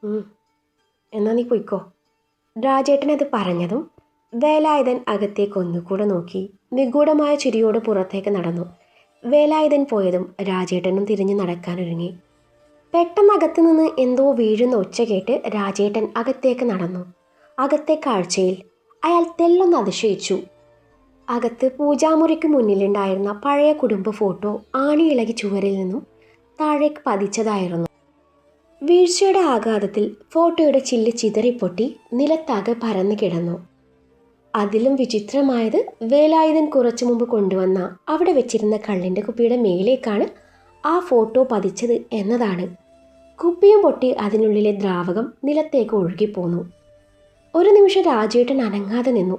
ഉം, എന്നാ നീ പൊയ്ക്കോ. രാജേട്ടനത് പറഞ്ഞതും വേലായുധൻ അകത്തേക്ക് ഒന്നുകൂടെ നോക്കി നിഗൂഢമായ ചിരിയോട് പുറത്തേക്ക് നടന്നു. വേലായുധൻ പോയതും രാജേട്ടനും തിരിഞ്ഞു നടക്കാനൊരുങ്ങി. പെട്ടെന്ന് അകത്തു നിന്ന് എന്തോ വീഴുന്ന ഒച്ച കേട്ട് രാജേട്ടൻ അകത്തേക്ക് നടന്നു. അകത്തെ കാഴ്ചയിൽ അയാൾ തെല്ലൊന്ന് അതിശയിച്ചു. അകത്ത് പൂജാമുറിക്ക് മുന്നിലുണ്ടായിരുന്ന പഴയ കുടുംബ ഫോട്ടോ ആണിയിളകി ചുവരിൽ നിന്നും താഴേക്ക് പതിച്ചതായിരുന്നു. വീഴ്ചയുടെ ആഘാതത്തിൽ ഫോട്ടോയുടെ ചില്ല് ചിതറിപ്പൊട്ടി നിലത്താകെ പരന്നു കിടന്നു. അതിലും വിചിത്രമായത് വേലായുധൻ കുറച്ചു മുമ്പ് കൊണ്ടുവന്ന അവിടെ വെച്ചിരുന്ന കള്ളിൻ്റെ കുപ്പിയുടെ മേലേക്കാണ് ആ ഫോട്ടോ പതിച്ചത് എന്നതാണ്. കുപ്പിയും പൊട്ടി അതിനുള്ളിലെ ദ്രാവകം നിലത്തേക്ക് ഒഴുകിപ്പോന്നു. ഒരു നിമിഷം രാജേട്ടൻ അനങ്ങാതെ നിന്നു.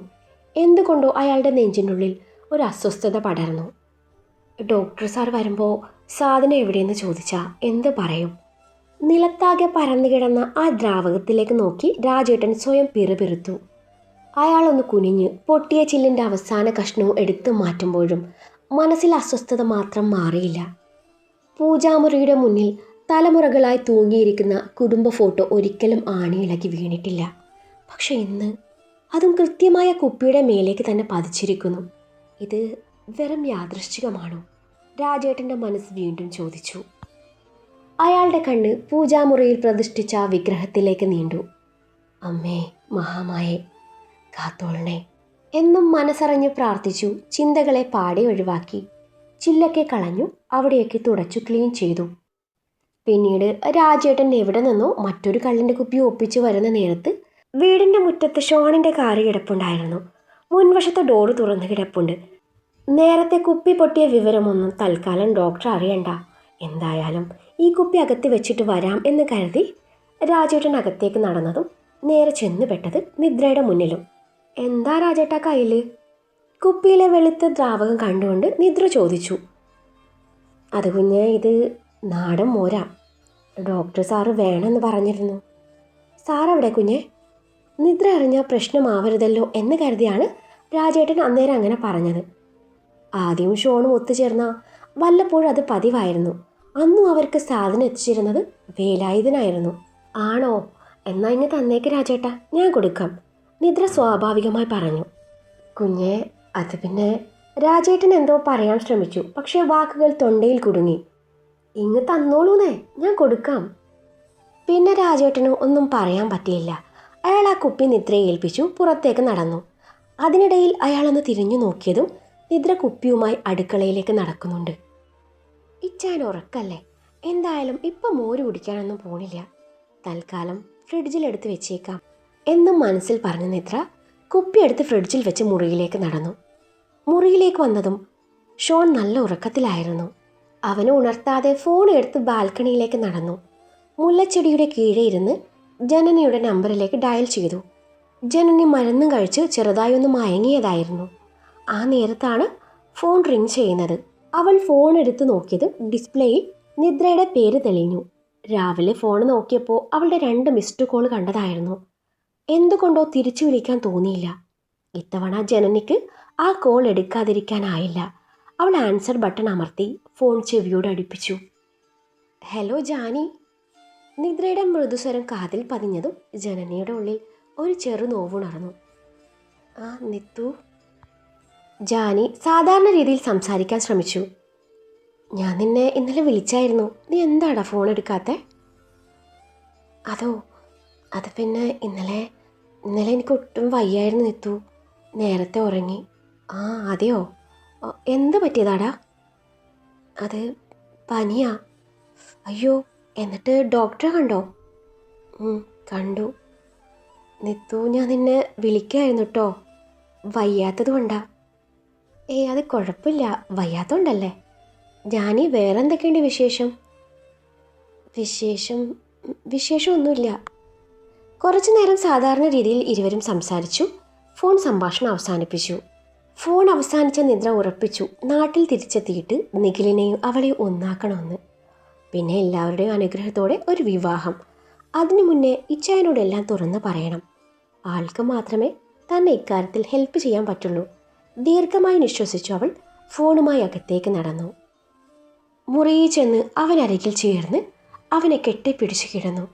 എന്തുകൊണ്ടോ അയാളുടെ നെഞ്ചിനുള്ളിൽ ഒരു അസ്വസ്ഥത പടർന്നു. ഡോക്ടർ സാർ വരുമ്പോൾ സാധനം എവിടെയെന്ന് ചോദിച്ചാൽ എന്ത് പറയും? നിലത്താകെ പരന്നു കിടന്ന ആ ദ്രാവകത്തിലേക്ക് നോക്കി രാജേട്ടൻ സ്വയം പിറുപിറുത്തു. അയാളൊന്ന് കുനിഞ്ഞ് പൊട്ടിയ ചില്ലിൻ്റെ അവസാന കഷ്ണവും എടുത്തു മാറ്റുമ്പോഴും മനസ്സിൽ അസ്വസ്ഥത മാത്രം മാറിയില്ല. പൂജാമുറിയുടെ മുന്നിൽ തലമുറകളായി തൂങ്ങിയിരിക്കുന്ന കുടുംബ ഫോട്ടോ ഒരിക്കലും ആണിയിളകി വീണിട്ടില്ല. പക്ഷെ ഇന്ന് അതും കൃത്യമായ കുപ്പിയുടെ മേലേക്ക് തന്നെ പതിച്ചിരിക്കുന്നു. ഇത് വെറും യാദൃശ്ചികമാണോ? രാജേട്ടൻ്റെ മനസ്സ് വീണ്ടും ചോദിച്ചു. അയാളുടെ കണ്ണ് പൂജാമുറിയിൽ പ്രതിഷ്ഠിച്ച ആ വിഗ്രഹത്തിലേക്ക് നീണ്ടു. അമ്മേ മഹാമായേ, കാത്തോളണേ എന്നും മനസ്സറിഞ്ഞ് പ്രാർത്ഥിച്ചു. ചിന്തകളെ പാടെ ഒഴിവാക്കി ചില്ലൊക്കെ കളഞ്ഞു അവിടെയൊക്കെ തുടച്ചു ക്ലീൻ ചെയ്തു. പിന്നീട് രാജേട്ടൻ എവിടെ നിന്നോ മറ്റൊരു കള്ളിൻ്റെ കുപ്പി ഒപ്പിച്ചു വരുന്ന നേരത്ത് വീടിൻ്റെ മുറ്റത്ത് ഷോണിൻ്റെ കാറ് കിടപ്പുണ്ടായിരുന്നു. മുൻവശത്തെ ഡോറ് തുറന്ന് കിടപ്പുണ്ട്. നേരത്തെ കുപ്പി പൊട്ടിയ വിവരമൊന്നും തൽക്കാലം ഡോക്ടർ അറിയണ്ട. എന്തായാലും ഈ കുപ്പി അകത്ത് വെച്ചിട്ട് വരാം എന്ന് കരുതി രാജേട്ടൻ അകത്തേക്ക് നടന്നതും നേരെ ചെന്നുപെട്ടത് നിദ്രയുടെ മുന്നിലും. എന്താ രാജേട്ടാ കയ്യിൽ? കുപ്പിയിലെ വെളുത്ത ദ്രാവകം കണ്ടുകൊണ്ട് നിദ്ര ചോദിച്ചു. അത് കുഞ്ഞ്, ഇത് നാടൻ മോരാ. ഡോക്ടർ സാറ് വേണമെന്ന് പറഞ്ഞിരുന്നു. സാറവിടെ കുഞ്ഞെ? നിദ്ര അറിഞ്ഞാൽ പ്രശ്നമാവരുതല്ലോ എന്ന് കരുതിയാണ് രാജേട്ടൻ അന്നേരം അങ്ങനെ പറഞ്ഞത്. ആദ്യം ഷോണും ഒത്തുചേർന്ന വല്ലപ്പോഴും അത് പതിവായിരുന്നു. അന്നും അവർക്ക് സാധനം എത്തിച്ചിരുന്നത് വേലായുധനായിരുന്നു. ആണോ? എന്നാ ഇങ്ങ് തന്നേക്ക് രാജേട്ടാ, ഞാൻ കൊടുക്കാം, നിദ്ര സ്വാഭാവികമായി പറഞ്ഞു. കുഞ്ഞെ, അത് പിന്നെ രാജേട്ടൻ എന്തോ പറയാൻ ശ്രമിച്ചു. പക്ഷേ വാക്കുകൾ തൊണ്ടയിൽ കുടുങ്ങി. ഇങ്ങ് തന്നോളൂന്നേ, ഞാൻ കൊടുക്കാം. പിന്നെ രാജേട്ടന് ഒന്നും പറയാൻ പറ്റിയില്ല. അയാൾ ആ കുപ്പി നിദ്രയെ ഏൽപ്പിച്ചു പുറത്തേക്ക് നടന്നു. അതിനിടയിൽ അയാളൊന്ന് തിരിഞ്ഞു നോക്കിയതും നിദ്ര കുപ്പിയുമായി അടുക്കളയിലേക്ക് നടക്കുന്നുണ്ട്. ഇച്ചാൻ ഉറക്കല്ലേ, എന്തായാലും ഇപ്പം മോര് കുടിക്കാനൊന്നും പോണില്ല, തൽക്കാലം ഫ്രിഡ്ജിലെടുത്ത് വെച്ചേക്കാം എന്നും മനസ്സിൽ പറഞ്ഞ നിദ്ര കുപ്പിയെടുത്ത് ഫ്രിഡ്ജിൽ വെച്ച് മുറിയിലേക്ക് നടന്നു. മുറിയിലേക്ക് വന്നതും ഷോൺ നല്ല ഉറക്കത്തിലായിരുന്നു. അവനെ ഉണർത്താതെ ഫോൺ എടുത്ത് ബാൽക്കണിയിലേക്ക് നടന്നു. മുല്ലച്ചെടിയുടെ കീഴെ ഇരുന്ന് ജനനിയുടെ നമ്പറിലേക്ക് ഡയൽ ചെയ്തു. ജനനി മരുന്നും കഴിച്ച് ചെറുതായി ഒന്ന് മയങ്ങിയതായിരുന്നു. ആ നേരത്താണ് ഫോൺ റിങ് ചെയ്യുന്നത്. അവൾ ഫോൺ എടുത്ത് നോക്കിയത് ഡിസ്പ്ലേയിൽ നിദ്രയുടെ പേര് തെളിഞ്ഞു. രാവിലെ ഫോൺ നോക്കിയപ്പോൾ അവളുടെ 2 മിസ്ഡ് കോൾ കണ്ടതായിരുന്നു. എന്തുകൊണ്ടോ തിരിച്ചു വിളിക്കാൻ തോന്നിയില്ല. ഇത്തവണ ജനനിക്ക് ആ കോൾ എടുക്കാതിരിക്കാനായില്ല. അവൾ ആൻസർ ബട്ടൺ അമർത്തി ഫോൺ ചെവിയോട് അടുപ്പിച്ചു. ഹലോ ജാനി. നിദ്രയുടെ മൃദുസ്വരം കാതിൽ പതിഞ്ഞതും ജനനിയുടെ ഉള്ളിൽ ഒരു ചെറു നോവുണർന്നു. ആ നിത്തു. ജാനി സാധാരണ രീതിയിൽ സംസാരിക്കാൻ ശ്രമിച്ചു. ഞാൻ നിന്നെ ഇന്നലെ വിളിച്ചായിരുന്നു, നീ എന്താടാ ഫോൺ എടുക്കാത്തെ? അതോ, അത് പിന്നെ ഇന്നലെ എനിക്ക് ഒട്ടും വയ്യായിരുന്നു നിത്തു, നേരത്തെ ഉറങ്ങി. ആ അതെയോ, എന്ത് പറ്റിയതാടാ? അത് പനിയാ. അയ്യോ, എന്നിട്ട് ഡോക്ടറെ കണ്ടോ? കണ്ടു. നിത്തു, ഞാൻ നിന്നെ വിളിക്കായിരുന്നു കേട്ടോ, വയ്യാത്തത് കൊണ്ടാ. അത് കുഴപ്പമില്ല, വയ്യാത്തതുകൊണ്ടല്ലേ. ജാനി, വേറെ എന്തൊക്കെയുണ്ട് വിശേഷം? വിശേഷമൊന്നുമില്ല. കുറച്ചു നേരം സാധാരണ രീതിയിൽ ഇരുവരും സംസാരിച്ചു. ഫോൺ സംഭാഷണം അവസാനിപ്പിച്ചു. ഫോൺ അവസാനിച്ച നിദ്ര ഉറപ്പിച്ചു നാട്ടിൽ തിരിച്ചെത്തിയിട്ട് നിഖിലിനെയും അവളെയും ഒന്നാക്കണമെന്ന്. പിന്നെ എല്ലാവരുടെയും അനുഗ്രഹത്തോടെ ഒരു വിവാഹം. അതിനു മുന്നേ ഇച്ചായനോടെല്ലാം തുറന്ന് പറയണം. ആൾക്ക് മാത്രമേ തന്നെ ഇക്കാര്യത്തിൽ ഹെൽപ്പ് ചെയ്യാൻ പറ്റുള്ളൂ. ദീർഘമായി നിശ്വസിച്ചു അവൾ ഫോണുമായി അകത്തേക്ക് നടന്നു. മുറിയിൽ ചെന്ന് അവനരികിൽ ചേർന്ന് അവനെ കെട്ടിപ്പിടിച്ചു കിടന്നു.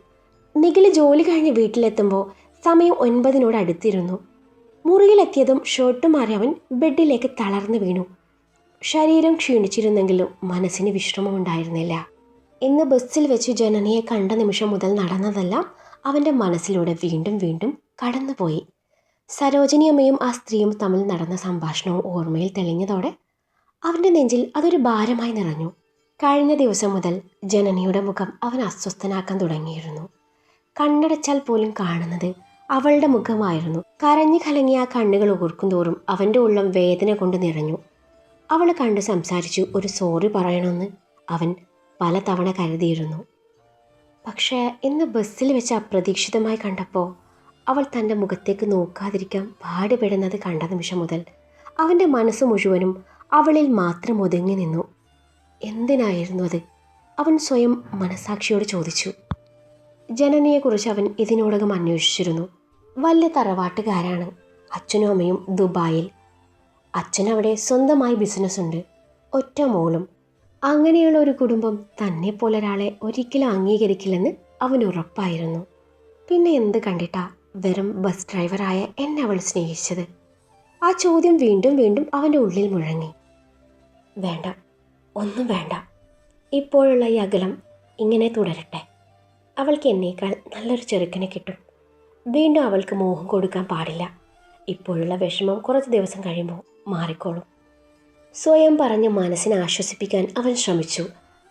നിഖിൽ ജോലി കഴിഞ്ഞ് വീട്ടിലെത്തുമ്പോൾ സമയം 9 അടുത്തിരുന്നു. മുറിയിലെത്തിയതും ഷർട്ട് മാറി അവൻ ബെഡിലേക്ക് തളർന്നു വീണു. ശരീരം ക്ഷീണിച്ചിരുന്നെങ്കിലും മനസ്സിന് വിശ്രമമുണ്ടായിരുന്നില്ല. ഇന്ന് ബസ്സിൽ വെച്ച് ജനനിയെ കണ്ട നിമിഷം മുതൽ നടന്നതെല്ലാം അവൻ്റെ മനസ്സിലൂടെ വീണ്ടും വീണ്ടും കടന്നുപോയി. സരോജിനിയമ്മയും ആ സ്ത്രീയും തമ്മിൽ നടന്ന സംഭാഷണവും ഓർമ്മയിൽ തെളിഞ്ഞതോടെ അവൻ്റെ നെഞ്ചിൽ അതൊരു ഭാരമായി നിറഞ്ഞു. കഴിഞ്ഞ ദിവസം മുതൽ ജനനിയുടെ മുഖം അവൻ അസ്വസ്ഥനാക്കാൻ തുടങ്ങിയിരുന്നു. കണ്ണടച്ചാൽ പോലും കാണുന്നത് അവളുടെ മുഖമായിരുന്നു. കരഞ്ഞു കലങ്ങിയ ആ കണ്ണുകൾ ഓർക്കും തോറും അവൻ്റെ ഉള്ളം വേദന കൊണ്ട് നിറഞ്ഞു. അവൾ കണ്ടു സംസാരിച്ചു ഒരു സോറി പറയണമെന്ന് അവൻ പലതവണ കരുതിയിരുന്നു. പക്ഷേ ഇന്ന് ബസ്സിൽ വെച്ച് അപ്രതീക്ഷിതമായി കണ്ടപ്പോൾ അവൾ തൻ്റെ മുഖത്തേക്ക് നോക്കാതിരിക്കാൻ പാടുപെടുന്നത് കണ്ട നിമിഷം മുതൽ അവൻ്റെ മനസ്സ് മുഴുവനും അവളിൽ മാത്രം ഒതുങ്ങി നിന്നു. എന്തിനായിരുന്നു അത്? അവൻ സ്വയം മനസാക്ഷിയോട് ചോദിച്ചു. ജനനിയെക്കുറിച്ച് അവൻ ഇതിനോടകം അന്വേഷിച്ചിരുന്നു. വലിയ തറവാട്ടുകാരാണ്. അച്ഛനും അമ്മയും ദുബായിൽ. അച്ഛനവിടെ സ്വന്തമായി ബിസിനസ്സുണ്ട്. ഒറ്റ മോളും. അങ്ങനെയുള്ള ഒരു കുടുംബം തന്നെ പോലൊരാളെ ഒരിക്കലും അംഗീകരിക്കില്ലെന്ന് അവന് ഉറപ്പായിരുന്നു. പിന്നെ എന്ത് കണ്ടിട്ടാ വെറും ബസ് ഡ്രൈവറായ എന്നെ അവൾ സ്നേഹിച്ചത്? ആ ചോദ്യം വീണ്ടും വീണ്ടും അവൻ്റെ ഉള്ളിൽ മുഴങ്ങി. വേണ്ട, ഒന്നും വേണ്ട. ഇപ്പോഴുള്ള ഈ അകലം ഇങ്ങനെ തുടരട്ടെ. അവൾക്ക് എന്നേക്കാൾ നല്ലൊരു ചെറുക്കനെ കിട്ടും. വീണ്ടും അവൾക്ക് മോഹം കൊടുക്കാൻ പാടില്ല. ഇപ്പോഴുള്ള വിഷമം കുറച്ച് ദിവസം കഴിയുമ്പോൾ മാറിക്കോളും. സ്വയം പറഞ്ഞ് മനസ്സിനെ ആശ്വസിപ്പിക്കാൻ അവൻ ശ്രമിച്ചു.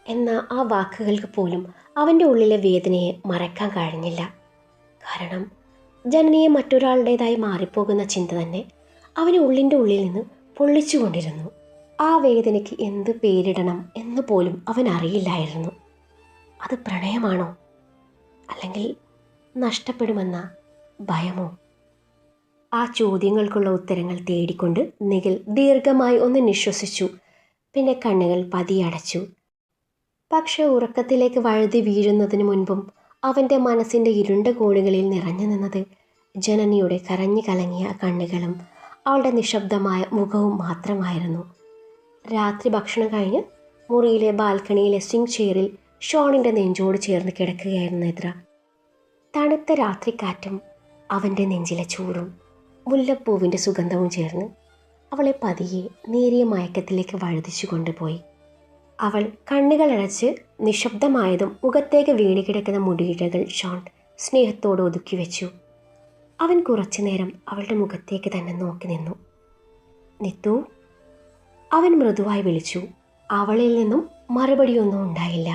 എന്നാൽ ആ വാക്കുകൾക്ക് പോലും അവൻ്റെ ഉള്ളിലെ വേദനയെ മറക്കാൻ കഴിഞ്ഞില്ല. കാരണം ജനനിയെ മറ്റൊരാളുടേതായി മാറിപ്പോകുന്ന ചിന്ത തന്നെ അവനെ ഉള്ളിൻ്റെ ഉള്ളിൽ നിന്ന് പൊള്ളിച്ചുകൊണ്ടിരുന്നു. ആ വേദനയ്ക്ക് എന്ത് പേരിടണം എന്ന് പോലും അവൻ അറിയില്ലായിരുന്നു. അത് പ്രണയമാണോ, അല്ലെങ്കിൽ നഷ്ടപ്പെടുമെന്ന ഭയമോ? ആ ചോദ്യങ്ങൾക്കുള്ള ഉത്തരങ്ങൾ തേടിക്കൊണ്ട് നിഖിൽ ദീർഘമായി ഒന്ന് നിശ്വസിച്ചു. പിന്നെ കണ്ണുകൾ പതിയടച്ചു. പക്ഷെ ഉറക്കത്തിലേക്ക് വഴുതി വീഴുന്നതിന് മുൻപും അവൻ്റെ മനസ്സിൻ്റെ ഇരുണ്ട കോണുകളിൽ നിറഞ്ഞു നിന്നത് ജനനിയുടെ കരഞ്ഞു കലങ്ങിയ കണ്ണുകളും അവളുടെ നിശബ്ദമായ മുഖവും മാത്രമായിരുന്നു. രാത്രി ഭക്ഷണം കഴിഞ്ഞ് മുറിയിലെ ബാൽക്കണിയിലെ സ്വിംഗ് ചെയറിൽ ഷോണിൻ്റെ നെഞ്ചോട് ചേർന്ന് കിടക്കുകയായിരുന്നു നേത്ര. തണുത്ത രാത്രിക്കാറ്റും അവൻ്റെ നെഞ്ചിലെ ചൂടും മുല്ലപ്പൂവിൻ്റെ സുഗന്ധവും ചേർന്ന് അവളെ പതിയെ നേരിയ മയക്കത്തിലേക്ക് വഴുതിച്ചു കൊണ്ടുപോയി. അവൾ കണ്ണുകളടച്ച് നിശബ്ദമായതും മുഖത്തേക്ക് വീണുകിടക്കുന്ന മുടിയിഴകൾ ഷോൺ സ്നേഹത്തോടെ ഒതുക്കി വെച്ചു. അവൻ കുറച്ചു നേരം അവളുടെ മുഖത്തേക്ക് തന്നെ നോക്കി നിന്നു. നിത്തു, അവൻ മൃദുവായി വിളിച്ചു. അവളിൽ നിന്നും മറുപടിയൊന്നും ഉണ്ടായില്ല.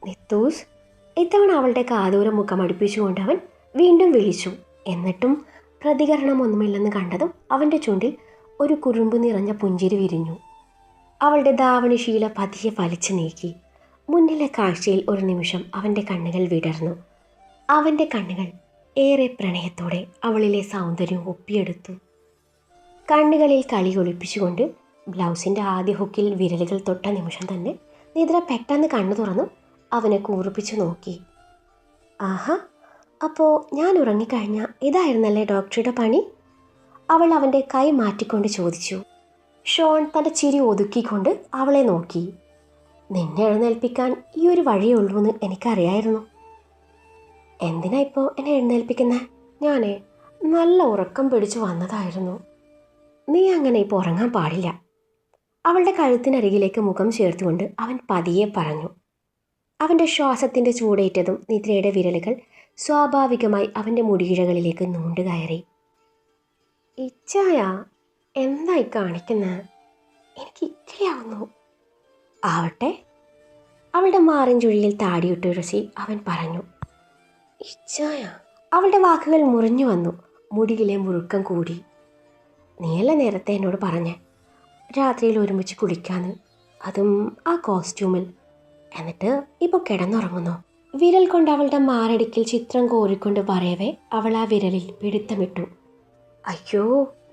നിത്തൂസ്, ഇത്തവണ അവളുടെ കാതോര മുഖം അടുപ്പിച്ചുകൊണ്ട് അവൻ വീണ്ടും വിളിച്ചു. എന്നിട്ടും പ്രതികരണമൊന്നുമില്ലെന്ന് കണ്ടതും അവൻ്റെ ചുണ്ടിൽ ഒരു കുറുമ്പ് നിറഞ്ഞ പുഞ്ചിരി വിരിഞ്ഞു. അവളുടെ ധാവണിശീല പതിയെ വലിച്ചു നീക്കി. മുന്നിലെ കാഴ്ചയിൽ ഒരു നിമിഷം അവൻ്റെ കണ്ണുകൾ വിടർന്നു. അവൻ്റെ കണ്ണുകൾ ഏറെ പ്രണയത്തോടെ അവളിലെ സൗന്ദര്യം ഒപ്പിയെടുത്തു. കണ്ണുകളിൽ കളി ഒളിപ്പിച്ചുകൊണ്ട് ബ്ലൗസിൻ്റെ ആദ്യ ഹുക്കിൽ വിരലുകൾ തൊട്ട നിമിഷം തന്നെ നിദ്ര പെട്ടെന്ന് കണ്ണു തുറന്നു അവനെ കൂർപ്പിച്ചു നോക്കി. ആഹാ, അപ്പോൾ ഞാൻ ഉറങ്ങിക്കഴിഞ്ഞാൽ ഇതായിരുന്നല്ലേ ഡോക്ടറുടെ പണി? അവൾ അവൻ്റെ കൈ മാറ്റിക്കൊണ്ട് ചോദിച്ചു. ഷോൺ തൻ്റെ ചിരി ഒതുക്കിക്കൊണ്ട് അവളെ നോക്കി. നിന്നെ എഴുന്നേൽപ്പിക്കാൻ ഈ ഒരു വഴിയേ ഉള്ളൂ എന്ന് എനിക്കറിയായിരുന്നു. എന്തിനാ ഇപ്പോൾ എന്നെ എഴുന്നേൽപ്പിക്കുന്നേ? ഞാനേ നല്ല ഉറക്കം പിടിച്ചു വന്നതായിരുന്നു. നീ അങ്ങനെ ഇപ്പോൾ ഉറങ്ങാൻ പാടില്ല. അവളുടെ കഴുത്തിനരികിലേക്ക് മുഖം ചേർത്തുകൊണ്ട് അവൻ പതിയെ പറഞ്ഞു. അവൻ്റെ ശ്വാസത്തിൻ്റെ ചൂടേറ്റതും നിദ്രയുടെ വിരലുകൾ സ്വാഭാവികമായി അവൻ്റെ മുടിയിഴകളിലേക്ക് നൂണ്ടുകയറി. ഇച്ചായ, എന്തായി കാണിക്കുന്നത്? എനിക്ക് ഇത്തിരിയാവുന്നു. ആവട്ടെ. അവളുടെ മാറിൻചുഴിയിൽ താടിയിട്ടുരസി അവൻ പറഞ്ഞു. ഇച്ചായ. അവളുടെ വാക്കുകൾ മുറിഞ്ഞു വന്നു. മുടിയിലെ മുറുക്കം കൂടി. നീയല്ല നേരത്തെ എന്നോട് പറഞ്ഞേ രാത്രിയിൽ ഒരുമിച്ച് കുളിക്കാന്ന്, അതും ആ കോസ്റ്റ്യൂമിൽ. എന്നിട്ട് ഇപ്പോൾ കിടന്നുറങ്ങുന്നു. വിരൽ കൊണ്ട് അവളുടെ മാറടിക്കിൽ ചിത്രം കോരിക്കൊണ്ട് പറയവേ അവൾ ആ വിരലിൽ പിടുത്തമിട്ടു. അയ്യോ,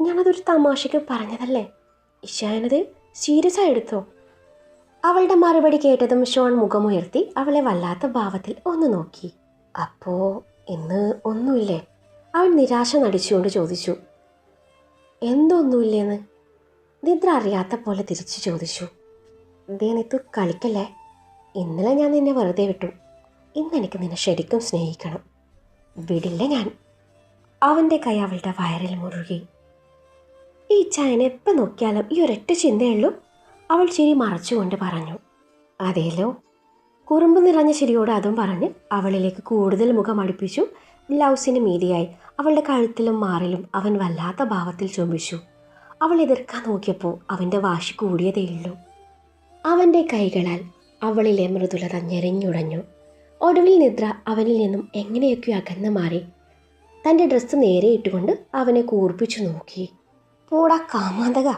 ഞാനതൊരു തമാശയ്ക്ക് പറഞ്ഞതല്ലേ. ഇഷാനത് സീരിയസ് ആയി എടുത്തോ? അവളുടെ മറുപടി കേട്ടതും ഷോൺ മുഖമുയർത്തി അവളെ വല്ലാത്ത ഭാവത്തിൽ ഒന്ന് നോക്കി. അപ്പോ ഇന്ന് ഒന്നുമില്ലേ? അവൻ നിരാശ നടിച്ചുകൊണ്ട് ചോദിച്ചു. എന്തൊന്നുമില്ലേന്ന് നിദ്ര അറിയാത്ത പോലെ തിരിച്ചു ചോദിച്ചു. ദേ നിത്തു, കളിക്കല്ലേ. ഇന്നലെ ഞാൻ നിന്നെ വെറുതെ വിട്ടു. ഇന്നെനിക്ക് നിന്നെ ശരിക്കും സ്നേഹിക്കണം. വിടില്ല ഞാൻ. അവൻ്റെ കൈ അവളുടെ വയറിൽ മുറുകി. ഈ ചായനെ എപ്പോൾ നോക്കിയാലും ഈ ഒരൊറ്റ ചിന്തയുള്ളൂ, അവൾ ചിരി മറച്ചുകൊണ്ട് പറഞ്ഞു. അതേലോ. കുറുമ്പ് നിറഞ്ഞ ചിരിയോട് അതും പറഞ്ഞ് അവളിലേക്ക് കൂടുതൽ മുഖം അടുപ്പിച്ചു. ബ്ലൗസിന് മീതിയായി അവളുടെ കഴുത്തിലും മാറിലും അവൻ വല്ലാത്ത ഭാവത്തിൽ ചുംബിച്ചു. അവൾ എതിർക്കാൻ നോക്കിയപ്പോൾ അവൻ്റെ വാശി കൂടിയതേയുള്ളൂ. അവൻ്റെ കൈകളാൽ അവളിലെ മൃദുലത ഞെരിഞ്ഞുടഞ്ഞു. ഒടുവിൽ നിദ്ര അവനിൽ നിന്നും എങ്ങനെയൊക്കെയോ അകന്നു മാറി. തൻ്റെ ഡ്രസ്സ് നേരെ ഇട്ടുകൊണ്ട് അവനെ കൂർപ്പിച്ചു നോക്കി. പോടാ കാമാന്തക,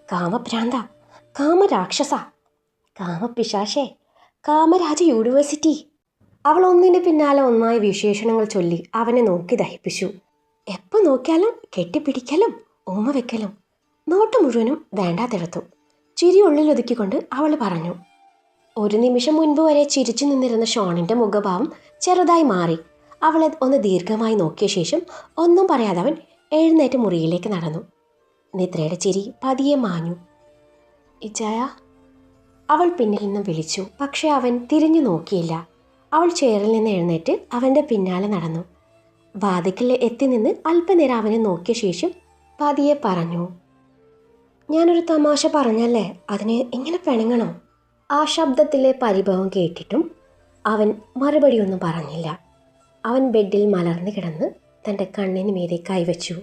കാമഭ്രാന്ത, കാമരാക്ഷസ, കാമപിശാശേ, കാമരാജ യൂണിവേഴ്സിറ്റി. അവൾ ഒന്നിൻ്റെ പിന്നാലെ ഒന്നായി വിശേഷണങ്ങൾ ചൊല്ലി അവനെ നോക്കി ദഹിപ്പിച്ചു. എപ്പോൾ നോക്കിയാലും കെട്ടിപ്പിടിക്കലും ഉമ്മ വെക്കലും, നോട്ടം മുഴുവനും വേണ്ടാത്തിടത്തും. ചിരി ഉള്ളിലൊതുക്കിക്കൊണ്ട് അവൾ പറഞ്ഞു. ഒരു നിമിഷം മുൻപ് വരെ ചിരിച്ചു നിന്നിരുന്ന ഷോണിൻ്റെ മുഖഭാവം ചെറുതായി മാറി. അവളെ ഒന്ന് ദീർഘമായി നോക്കിയ ശേഷം ഒന്നും പറയാതെ അവൻ എഴുന്നേറ്റ് മുറിയിലേക്ക് നടന്നു. നിദ്രയുടെ ചിരി പതിയെ മാഞ്ഞു. ഇച്ചായ, അവൾ പിന്നിൽ നിന്നും വിളിച്ചു. പക്ഷെ അവൻ തിരിഞ്ഞു നോക്കിയില്ല. അവൾ ചെയറിൽ നിന്ന് എഴുന്നേറ്റ് അവൻ്റെ പിന്നാലെ നടന്നു. വാതിക്കൽ എത്തി നിന്ന് അല്പനേരം അവനെ നോക്കിയ ശേഷം പതിയെ പറഞ്ഞു. ഞാനൊരു തമാശ പറഞ്ഞല്ലേ, അതിന് ഇങ്ങനെ പിണങ്ങണോ? ആ ശബ്ദത്തിലെ പരിഭവം കേട്ടിട്ടും അവൻ മറുപടിയൊന്നും പറഞ്ഞില്ല. അവൻ ബെഡിൽ മലർന്നു കിടന്ന് തൻ്റെ കണ്ണിന് മീതെ കൈവച്ചു.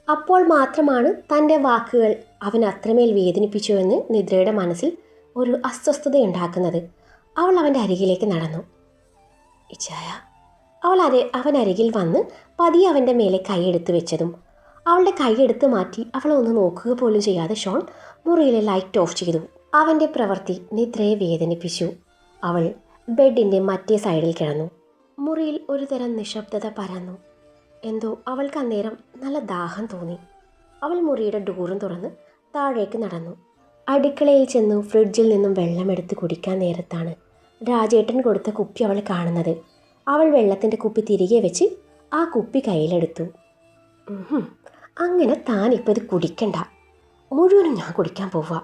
അപ്പോൾ മാത്രമാണ് തൻ്റെ വാക്കുകൾ അവൻ അത്രമേൽ വേദനിപ്പിച്ചുവെന്ന് നിദ്രയുടെ മനസ്സിൽ ഒരു അസ്വസ്ഥതയുണ്ടാക്കുന്നത്. അവൾ അവൻ്റെ അരികിലേക്ക് നടന്നു. ഇച്ചായ. അവൻ അരികിൽ വന്ന് പതിയെ അവൻ്റെ മേലെ കൈയെടുത്ത് വെച്ചതും അവളുടെ കൈയെടുത്ത് മാറ്റി അവളെ ഒന്ന് നോക്കുക പോലും ചെയ്യാതെ ഷോൺ മുറിയിലെ ലൈറ്റ് ഓഫ് ചെയ്തു. അവൻ്റെ പ്രവൃത്തി നിദ്രയെ വേദനിപ്പിച്ചു. അവൾ ബെഡിൻ്റെ മറ്റേ സൈഡിൽ കിടന്നു. മുറിയിൽ ഒരു തരം നിശബ്ദത പരന്നു. എന്തോ അവൾക്ക് അന്നേരം നല്ല ദാഹം തോന്നി. അവൾ മുറിയുടെ ഡോറും തുറന്ന് താഴേക്ക് നടന്നു. അടുക്കളയിൽ ചെന്നു ഫ്രിഡ്ജിൽ നിന്നും വെള്ളമെടുത്ത് കുടിക്കാൻ നേരത്താണ് രാജേട്ടൻ കൊടുത്ത കുപ്പി അവൾ കാണുന്നത്. അവൾ വെള്ളത്തിൻ്റെ കുപ്പി തിരികെ വെച്ച് ആ കുപ്പി കയ്യിലെടുത്തു. അങ്ങനെ താനിപ്പോൾ ഇത് കുടിക്കണ്ട, മുഴുവനും ഞാൻ കുടിക്കാൻ പോവുക.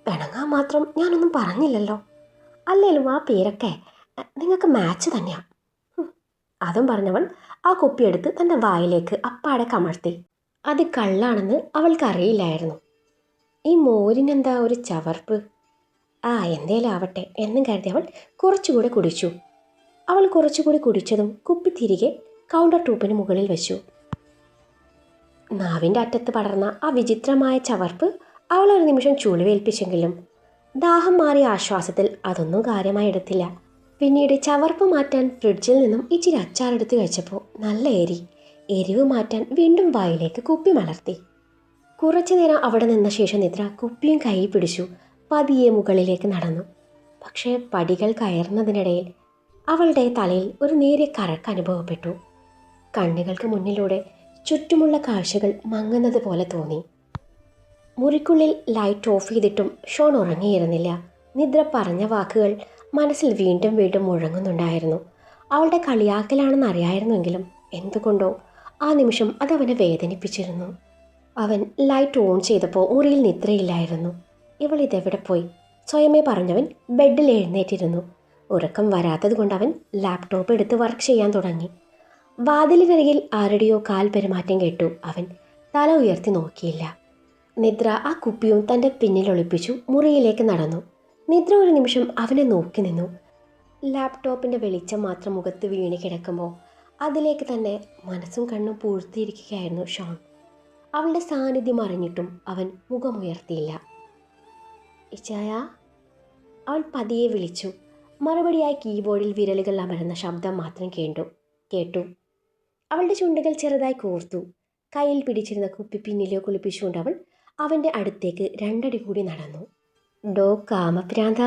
പിണങ്ങാൻ മാത്രം ഞാനൊന്നും പറഞ്ഞില്ലല്ലോ. അല്ലേലും ആ പേരൊക്കെ നിങ്ങൾക്ക് മാച്ച് തന്നെയാണ്. അതും പറഞ്ഞവൾ ആ കുപ്പിയെടുത്ത് തൻ്റെ വായിലേക്ക് അപ്പാടെ കമഴ്ത്തി. അത് കള്ളാണെന്ന് അവൾക്കറിയില്ലായിരുന്നു. ഈ മോരിനെന്താ ഒരു ചവർപ്പ്? എന്തേലും ആവട്ടെ എന്നും കരുതി അവൾ കുറച്ചുകൂടെ കുടിച്ചു. അവൾ കുറച്ചുകൂടി കുടിച്ചതും കുപ്പി തിരികെ കൗണ്ടർ ടോപ്പിന് മുകളിൽ വെച്ചു. നാവിൻ്റെ അറ്റത്ത് പടർന്ന ആ വിചിത്രമായ ചവർപ്പ് അവളൊരു നിമിഷം ചുളിവേൽപ്പിച്ചെങ്കിലും ദാഹം മാറിയ ആശ്വാസത്തിൽ അതൊന്നും കാര്യമായി എടുത്തില്ല. പിന്നീട് ചവർപ്പ് മാറ്റാൻ ഫ്രിഡ്ജിൽ നിന്നും ഇച്ചിരി അച്ചാറെടുത്ത് കഴിച്ചപ്പോൾ നല്ല എരിവ് മാറ്റാൻ വീണ്ടും വായിലേക്ക് കുപ്പി മലർത്തി. കുറച്ചു നേരം അവിടെ നിന്ന ശേഷം നിദ്ര കുപ്പിയും കൈ പിടിച്ചു പതിയെ മുകളിലേക്ക് നടന്നു. പക്ഷേ പടികൾ കയറുന്നതിനിടയിൽ അവളുടെ തലയിൽ ഒരു നേരിയ കറക്ക് അനുഭവപ്പെട്ടു. കണ്ണുകൾക്ക് മുന്നിലൂടെ ചുറ്റുമുള്ള കാഴ്ചകൾ മങ്ങുന്നത് പോലെ തോന്നി. മുറിക്കുള്ളിൽ ലൈറ്റ് ഓഫ് ചെയ്തിട്ടും ഷോൺ ഉറങ്ങിയിരുന്നില്ല. നിദ്ര പറഞ്ഞ വാക്കുകൾ മനസ്സിൽ വീണ്ടും വീണ്ടും മുഴങ്ങുന്നുണ്ടായിരുന്നു. അവളുടെ കളിയാക്കലാണെന്ന് അറിയായിരുന്നുവെങ്കിലും എന്തുകൊണ്ടോ ആ നിമിഷം അതവനെ വേദനിപ്പിച്ചിരുന്നു. അവൻ ലൈറ്റ് ഓൺ ചെയ്തപ്പോൾ മുറിയിൽ നിദ്രയില്ലായിരുന്നു. ഇവൾ ഇതെവിടെ പോയി? സ്വയമേ പറഞ്ഞവൻ ബെഡിൽ എഴുന്നേറ്റിരുന്നു. ഉറക്കം വരാത്തത് കൊണ്ട് അവൻ ലാപ്ടോപ്പ് എടുത്ത് വർക്ക് ചെയ്യാൻ തുടങ്ങി. വാതിലിനരികിൽ ആരുടെയോ കാൽ പെരുമാറ്റം കേട്ടു. അവൻ തല ഉയർത്തി നോക്കിയില്ല. നിദ്ര ആ കുപ്പിയും തൻ്റെ പിന്നിൽ ഒളിപ്പിച്ചു മുറിയിലേക്ക് നടന്നു. നിദ്ര ഒരു നിമിഷം അവനെ നോക്കി നിന്നു. ലാപ്ടോപ്പിൻ്റെ വെളിച്ചം മാത്രം മുഖത്ത് വീണ് കിടക്കുമ്പോൾ അതിലേക്ക് തന്നെ മനസ്സും കണ്ണും പൂഴ്ത്തിയിരിക്കുകയായിരുന്നു ഷോൺ. അവളുടെ സാന്നിധ്യം അറിഞ്ഞിട്ടും അവൻ മുഖമുയർത്തിയില്ല. ഇച്ചായ, അവൾ പതിയെ വിളിച്ചു. മറുപടിയായി കീബോർഡിൽ വിരലുകൾ അമരുന്ന ശബ്ദം മാത്രം കേട്ടു. അവളുടെ ചുണ്ടുകൾ ചെറുതായി കോർത്തു. കയ്യിൽ പിടിച്ചിരുന്ന കുപ്പി പിന്നിലോ കുളിപ്പിച്ചുകൊണ്ട് അവൾ അവൻ്റെ അടുത്തേക്ക് രണ്ടടി കൂടി നടന്നു. ഡോ കാമഭ്രാന്ത.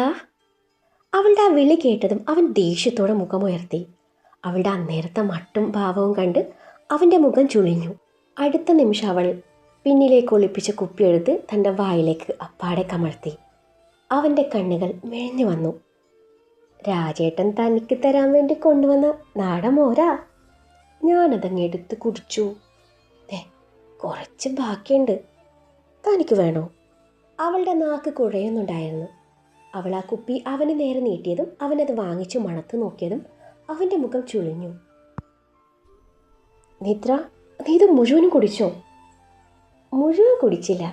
അവളുടെ ആ വിളി കേട്ടതും അവൻ ദേഷ്യത്തോടെ മുഖമുയർത്തി. അവളുടെ അന്നേരത്തെ മട്ടും ഭാവവും കണ്ട് അവൻ്റെ മുഖം ചുളിഞ്ഞു. അടുത്ത നിമിഷം അവൾ പിന്നിലേക്ക് ഒളിപ്പിച്ച കുപ്പിയെടുത്ത് തൻ്റെ വായിലേക്ക് അപ്പാടെ കമഴ്ത്തി. അവൻ്റെ കണ്ണുകൾ മെഴിഞ്ഞു വന്നു. രാജേട്ടൻ തനിക്ക് തരാൻ വേണ്ടി കൊണ്ടുവന്ന നാടമോരാ. ഞാനതങ്ങ് എടുത്ത് കുടിച്ചു. കുറച്ച് ബാക്കിയുണ്ട്, തനിക്ക് വേണോ? അവളുടെ നാക്ക് കുഴയുന്നുണ്ടായിരുന്നു. അവൾ ആ കുപ്പി അവന് നേരെ നീട്ടിയതും അവനത് വാങ്ങിച്ചു മണത്ത് നോക്കിയതും അവൻ്റെ മുഖം ചുളിഞ്ഞു. നിദ്ര, നീ ഇത് മുഴുവനും കുടിച്ചോ? മുഴുവൻ കുടിച്ചില്ല,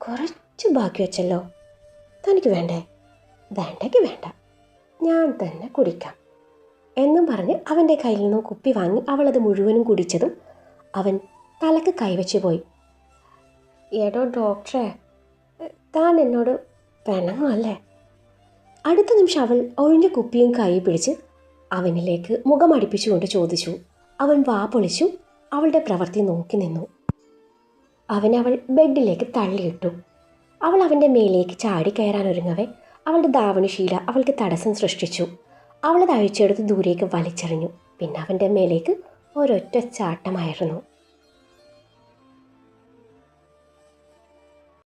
കുറച്ച് ബാക്കി വെച്ചല്ലോ. തനിക്ക് വേണ്ടേ? വേണ്ടെങ്കിൽ വേണ്ട, ഞാൻ തന്നെ കുടിക്കാം എന്നും പറഞ്ഞ് അവൻ്റെ കയ്യിൽ നിന്നും കുപ്പി വാങ്ങി അവളത് മുഴുവനും കുടിച്ചതും അവൻ തലക്ക് കൈവച്ച് പോയി. എടോ ഡോക്ടറെ, താൻ എന്നോട് പിണങ്ങുമല്ലേ? അടുത്ത നിമിഷം അവൾ ഒഴിഞ്ഞ കുപ്പിയും കൈ പിടിച്ച് അവനിലേക്ക് മുഖമടിപ്പിച്ചുകൊണ്ട് ചോദിച്ചു. അവൻ വാ പൊളിച്ചു അവളുടെ പ്രവൃത്തി നോക്കി നിന്നു. അവൾ ബെഡിലേക്ക് തള്ളിയിട്ടു. അവൾ അവൻ്റെ മേലേക്ക് ചാടി കയറാനൊരുങ്ങവേ അവളുടെ ധാവണശീല അവൾക്ക് തടസ്സം സൃഷ്ടിച്ചു. അവളത് അഴിച്ചെടുത്ത് ദൂരേക്ക് വലിച്ചെറിഞ്ഞു. പിന്നെ അവൻ്റെ മേലേക്ക് ഒരൊറ്റ ചാട്ടമായിരുന്നു.